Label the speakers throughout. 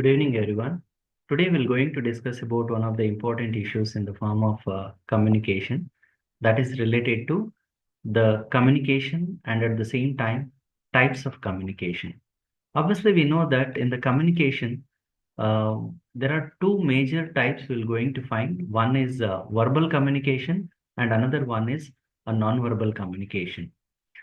Speaker 1: Good evening, everyone. Today we're going to discuss about one of the important issues in the form of communication that is related to the communication and at the same time types of communication. Obviously, we know that in the communication, uh, there are two major types we're going to find. One is verbal communication and another one is a non-verbal communication.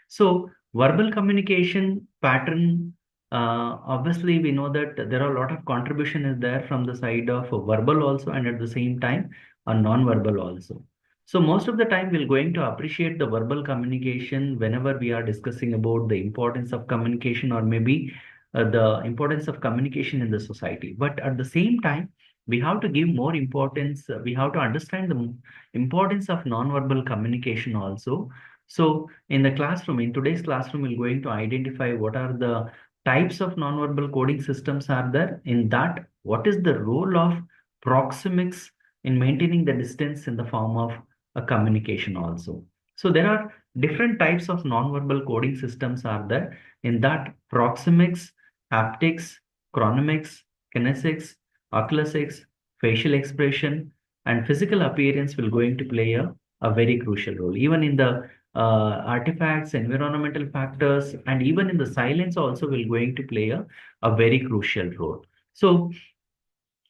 Speaker 1: So verbal communication pattern, obviously we know that there are a lot of contribution is there from the side of verbal also and at the same time a non-verbal also. So most of the time we're going to appreciate the verbal communication whenever we are discussing about the importance of communication or maybe the importance of communication in the society. But at the same time, we have to give more importance. We have to understand the importance of non-verbal communication also. So in the classroom, in today's classroom, we're going to identify what are the types of nonverbal coding systems are there. In that, what is the role of proxemics in maintaining the distance in the form of a communication also. So there are different types of nonverbal coding systems are there. In that, proxemics, haptics, chronomics, kinesics, oculesics, facial expression, and physical appearance will going to play a very crucial role. Even in the artifacts, environmental factors, and even in the silence also will going to play a very crucial role. So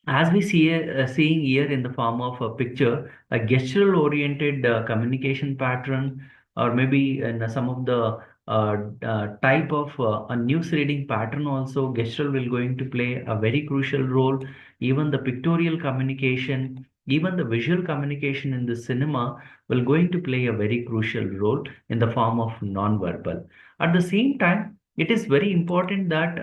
Speaker 1: as we see seeing here in the form of a picture, a gestural oriented communication pattern, or maybe in some of the type of a news reading pattern also, gestural will going to play a very crucial role. Even the pictorial communication, even the visual communication in the cinema will going to play a very crucial role in the form of non-verbal. At the same time, it is very important that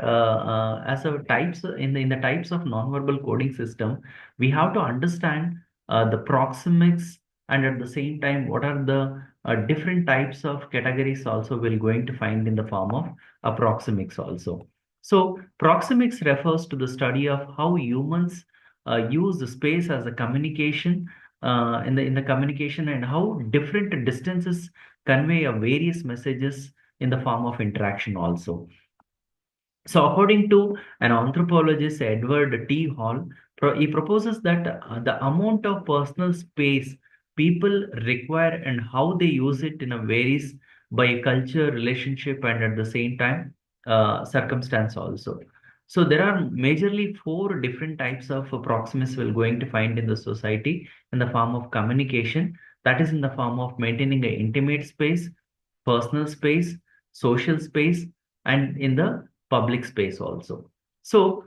Speaker 1: as a types in the types of nonverbal coding system, we have to understand the proxemics and at the same time what are the different types of categories also we're going to find in the form of proxemics also. So proxemics refers to the study of how humans use the space as a communication in the communication and how different distances convey various messages in the form of interaction also. So, according to an anthropologist, Edward T. Hall, he proposes that the amount of personal space people require and how they use it in a varies by culture, relationship, and at the same time, circumstance also. So, there are majorly four different types of proximus we're going to find in the society in the form of communication. That is in the form of maintaining an intimate space, personal space, social space, and in the public space also. So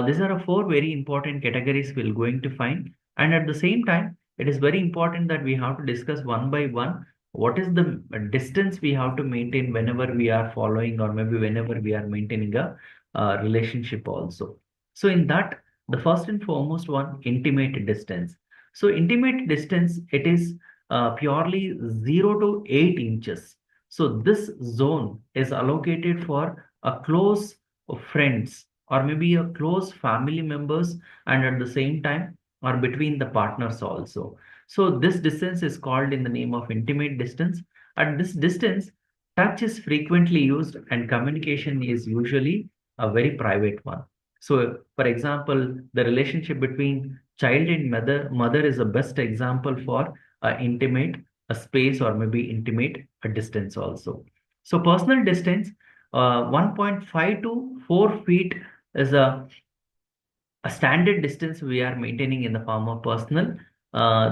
Speaker 1: these are four very important categories we're going to find. And at the same time, it is very important that we have to discuss one by one what is the distance we have to maintain whenever we are following or maybe whenever we are maintaining a relationship also. So in that, the first and foremost one, intimate distance. So intimate distance, it is purely 0 to 8 inches. So this zone is allocated for a close friends or maybe a close family members and at the same time or between the partners also. So this distance is called in the name of intimate distance. At this distance, touch is frequently used and communication is usually a very private one. So for example, the relationship between child and mother is the best example for intimate a space or maybe intimate a distance also. So personal distance, 1.5 to 4 feet is a standard distance we are maintaining in the form of personal.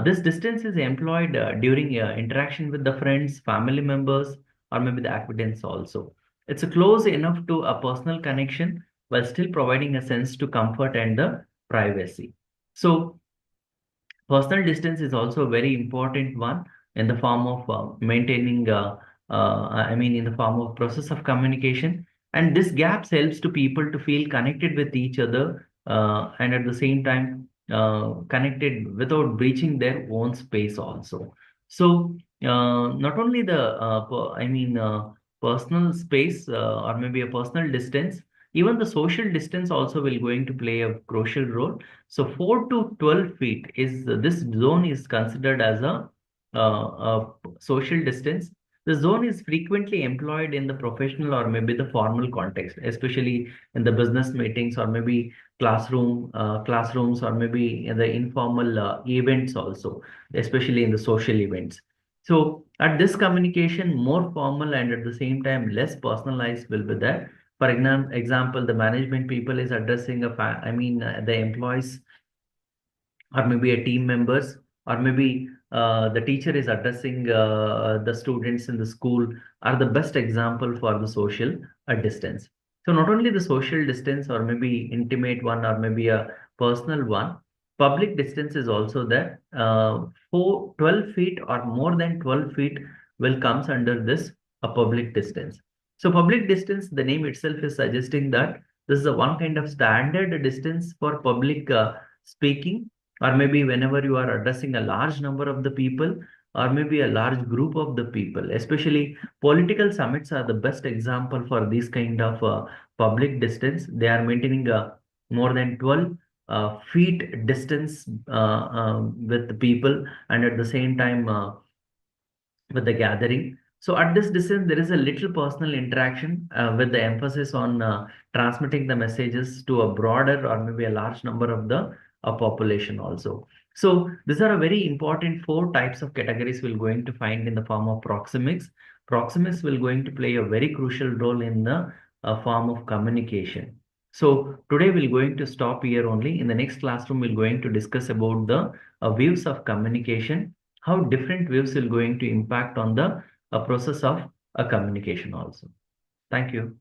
Speaker 1: This distance is employed during interaction with the friends, family members, or maybe the acquaintance also. It's a close enough to a personal connection while still providing a sense to comfort and the privacy. So personal distance is also a very important one in the form of maintaining, in the form of process of communication. And this gaps helps to people to feel connected with each other and at the same time connected without breaching their own space also. So not only the, personal space or maybe a personal distance, even the social distance also will going to play a crucial role. So 4 to 12 feet is this zone is considered as a social distance The zone is frequently employed in the professional or maybe the formal context, especially in the business meetings or maybe classrooms or maybe in the informal events also, especially in the social events. So at this communication, more formal and at the same time less personalized will be there. For example, the management people is addressing the employees or maybe a team members or maybe the teacher is addressing the students in the school are the best example for the social distance. So not only the social distance or maybe intimate one or maybe a personal one, public distance is also there. 12 feet or more than 12 feet will comes under this a public distance. So public distance, the name itself is suggesting that this is a one kind of standard distance for public speaking, or maybe whenever you are addressing a large number of the people or maybe a large group of the people. Especially political summits are the best example for this kind of public distance. They are maintaining a more than 12 feet distance with the people and at the same time with the gathering. So at this distance, there is a little personal interaction with the emphasis on transmitting the messages to a broader or maybe a large number of the population also. So these are a very important four types of categories we're going to find in the form of proxemics. Proxemics will going to play a very crucial role in the form of communication. So today we're going to stop here only. In the next classroom, we're going to discuss about the views of communication, how different waves will going to impact on the process of a communication also. Thank you.